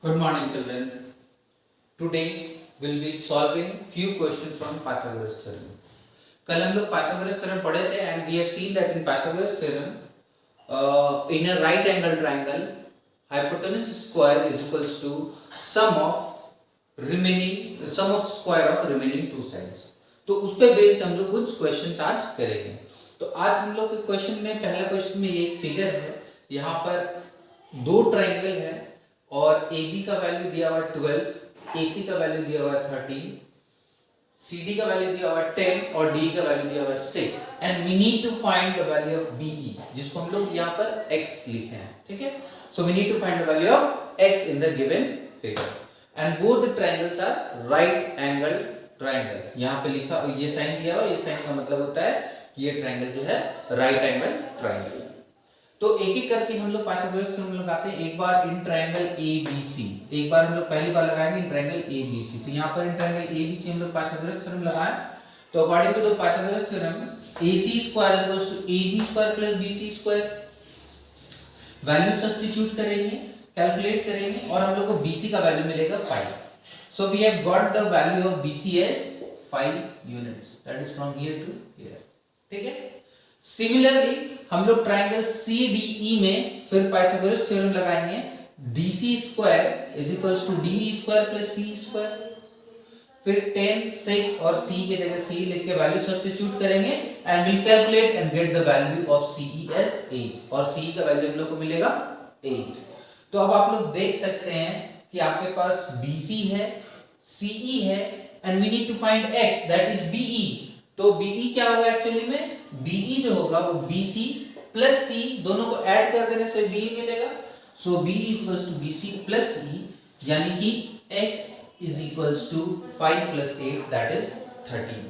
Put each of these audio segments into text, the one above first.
Good morning, children. Today we'll be solving few questions from Pythagoras theorem. कल हम लोग Pythagoras theorem पढ़े थे and we have seen that in Pythagoras theorem, in a right angle triangle, hypotenuse square is equals to sum of square of remaining two sides. तो उस पे based हम लोग कुछ क्वेश्चंस आज करेंगे. तो आज हम लोग के क्वेश्चन में पहला क्वेश्चन में ये एक फिगर है. यहाँ पर दो ट्राइंगल है और AB का वैल्यू दिया हुआ 12, AC का वैल्यू दिया हुआ 13, CD का वैल्यू दिया हुआ 10 और DE का वैल्यू दिया हुआ 6 and we need to find the value of BE जिसको हम लोग यहाँ पर x लिखे हैं. ठीक है, so we need to find the value of x in the given figure and both the triangles are right angle triangle. यहाँ पे लिखा ये साइन दिया हुआ, ये साइन का मतलब होता है ये ट्रायंगल जो है राइट एंगल ट्रायंगल. तो एक एक करके हम लोग पाइथागोरस थ्योरम लगाते हैं. एक बार इन ट्रायंगल ABC, एक बार हम लोग पहली बार लगाएंगे इन ट्रायंगल ABC. तो यहाँ पर इन ट्रायंगल ABC हम लोग पाइथागोरस थ्योरम लगाएं. तो according to the Pythagoras theorem AC square equals to AB square plus BC square. Value substitute करेंगे, कैलकुलेट करेंगे और हम लोग को BC का वैल्यू मिलेगा 5. So we have got the value of BC as 5 units. That is from here to here. ठीक है. सिमिलरली हम लोग ट्रायंगल CDE में फिर पाइथागोरस थ्योरम लगाएंगे. DC square is equals to DE square plus C square. फिर 10, 6 और C की जगह C लिख के वैल्यू सब्स्टिट्यूट करेंगे and will calculate and get the value of CE as 8 और CE का वैल्यू हम लोग को मिलेगा 8. तो अब आप लोग देख सकते हैं कि आपके पास BC है, CE है and we need to find x that is BE. तो BE क्या होगा एक्चुअली में? BE जो होगा वो BC प्लस C दोनों को ऐड कर देने से BE मिलेगा. So BE equals to BC plus C यानी कि x is equals to 5 plus 8 that is 13.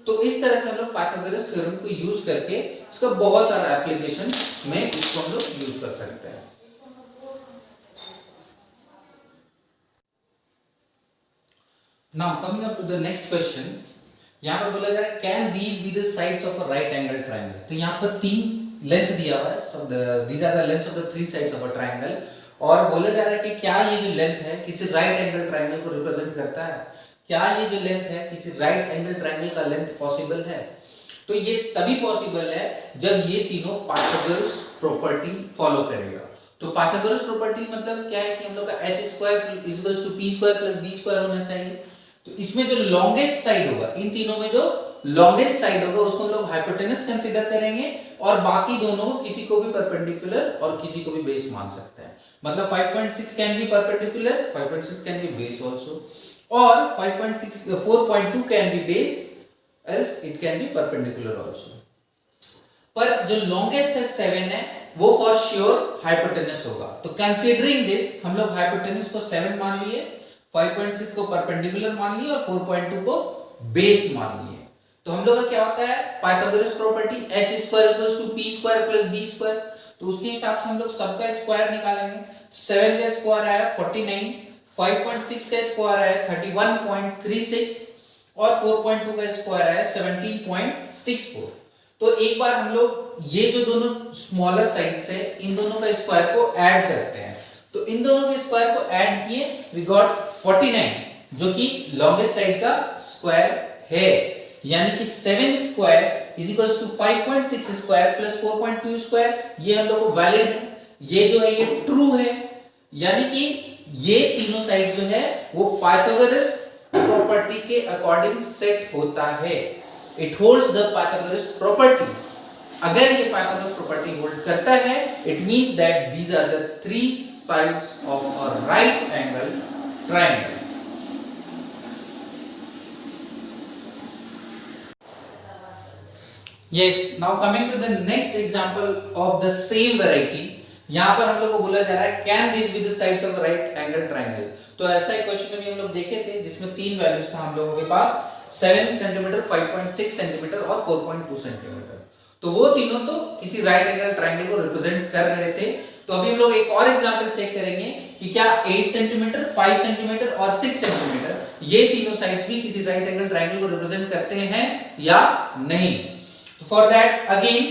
तो इस तरह से हम लोग पाइथागोरस थ्योरम को यूज करके इसका बहुत सारा एप्लीकेशन में इसको हम लोग यूज कर सकते हैं. Now coming up to the next question. यहाँ पर बोला जा रहा है can these be the sides of a right angle triangle. तो यहाँ पर तीन लेंथ दिया हुआ है. These are the lengths of the three sides of a triangle और बोला जा रहा है कि क्या ये जो लेंथ है किसी राइट एंगल ट्रायंगल को रिप्रेजेंट करता है. क्या ये जो लेंथ है किसी राइट एंगल ट्रायंगल का लेंथ पॉसिबल है. तो ये तभी पॉसिबल है जब ये तीनों पाइथागोरस प्रॉपर्टी फॉलो करेगा. तो पाइथागोरस प्रॉपर्टी मतलब क्या है कि हम लोग का h square is equals to p square plus b square होना चाहिए. तो इसमें जो लॉन्गेस्ट साइड होगा, इन तीनों में जो लॉन्गेस्ट साइड होगा उसको हम लोग हाइपोटेनस कंसीडर करेंगे और बाकी दोनों किसी को भी परपेंडिकुलर और किसी को भी बेस मान सकते हैं. मतलब 5.6 can be perpendicular, 5.6 can be base also और 4.2 can be base else it can be perpendicular also. पर जो लॉन्गेस्ट है 7 है वो फॉर श्योर हाइपोटेनस होगा. तो कंसीडरिंग दिस हम लोग हाइपोटेनस को 7 मान लिए, 5.6 को परपेंडिकुलर मान लिए और 4.2 को बेस मान लिए. तो हम लोग का क्या होता है Pythagoras property h square equals to p square plus b square. तो उसके हिसाब से हम लोग सबका स्क्वायर निकालेंगे. 7 का स्क्वायर आया 49, 5.6 का स्क्वायर आया 31.36 और 4.2 का स्क्वायर आया 17.64. तो एक बार हम लोग ये जो दोनों स्मॉलर साइड्स है इन दोनों का स्क्वायर को ऐड करते हैं. तो इन दोनों के स्क्वायर को ऐड किए वी गॉट 49 जो कि लॉन्गेस्ट साइड का स्क्वायर है. यानी कि 7 square is equals to 5.6 square plus 4.2 square. ये हम लोग को वैलिड है, ये जो है ये ट्रू है. यानी कि ये तीनों साइड जो है वो पाइथागोरस प्रॉपर्टी के अकॉर्डिंग सेट होता है. It holds the Pythagoras property. अगर ये पाइथागोरस प्रॉपर्टी होल्ड करता है it means that these are the three sides of a right angle triangle. Yes, now coming to the next example of the same variety. यहाँ पर हम लोग को बोला जा रहा है can these be the sides of a right angle triangle. तो ऐसा एक क्वेश्चन भी हम लोग देखे थे जिसमें तीन वैल्यूज था हम लोगों के पास 7 सेंटीमीटर, 5.6 सेंटीमीटर और 4.2 सेंटीमीटर. तो वो तीनों तो किसी राइट एंगल ट्रायंगल को रिप्रेजेंट कर रहे थे. तो अभी हम लोग एक और एग्जांपल चेक करेंगे कि क्या 8 सेंटीमीटर, 5 सेंटीमीटर और 6 सेंटीमीटर ये तीनों साइड्स भी किसी राइट एंगल ट्रायंगल को रिप्रेजेंट करते हैं या नहीं. तो for that again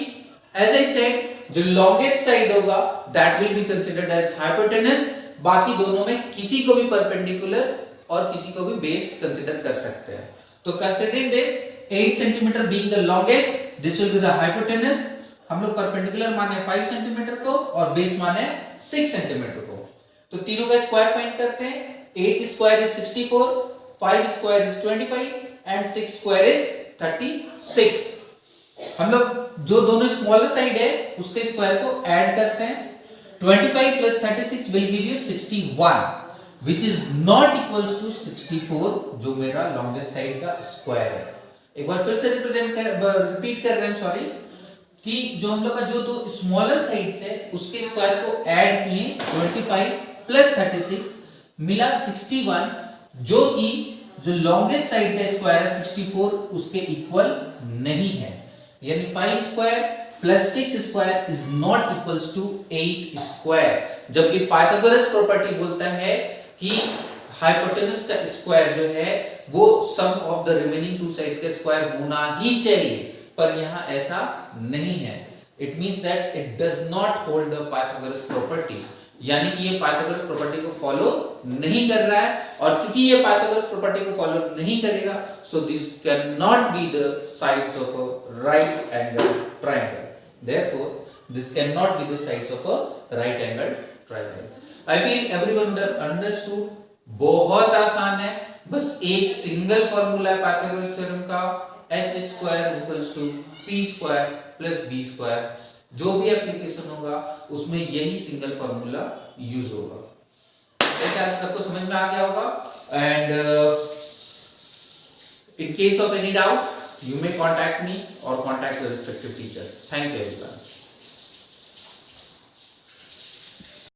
as I said जो लॉन्गेस्ट साइड होगा that will be considered as hypotenuse बाकी दोनों में किसी को भी परपेंडिकुलर और किसी को भी बेस कंसिडर कर सकते हैं। तो considering this 8 centimetre being the longest, this will be the hypotenuse. हम लोग परपेंडिकुलर माने 5 सेंटीमीटर को और बेस माने 6 सेंटीमीटर को। तो तीनों का स्क्वायर फाइंड करते हैं। 8 square is 64, 5 square is 25 and 6 square is 36। हम लोग जो दोनों स्मॉलर साइड है उसके स्क्वायर को ऐड करते हैं। 25 plus 36 will give you 61, which is not equals to 64, जो मेरा लॉन्गेस्ट साइड का स्क्वायर है। एक बार फिर से रिपीट कर रहे हैं, सॉरी, कि जो हम लोग का जो दो स्मॉलर साइड्स है उसके स्क्वायर को ऐड किए 25 plus 36 मिला 61, जो कि जो लॉन्गेस्ट साइड का स्क्वायर है 64 उसके इक्वल नहीं है। यानी 5 square plus 6 square is not equals to 8 square, जबकि पाइथागोरस प्रॉपर्टी बोलता है कि हाइपोटेनस का स्क्वायर जो है वो sum of the remaining two sides का स्क्वायर होना ही चाहिए, पर यहाँ ऐसा नहीं है। It means that it does not hold the Pythagoras property, यानी कि ये पाइथागोरस प्रॉपर्टी को फॉलो नहीं कर रहा है। और चूंकि ये पाइथागोरस प्रॉपर्टी को फॉलो नहीं करेगा, so this can not be the sides of a right angle triangle. Therefore, this cannot be the sides of a right angle triangle. I feel everyone understood. बहुत आसान है, बस एक सिंगल फॉर्मूला है Pythagoras theorem का, h square equals to p square plus b square. जो भी application होगा उसमें यही सिंगल फॉर्मूला यूज होगा। क्या सबको समझ में आ गया होगा? And in case of any doubt, you may contact me or contact your respective teachers. Thank you everyone.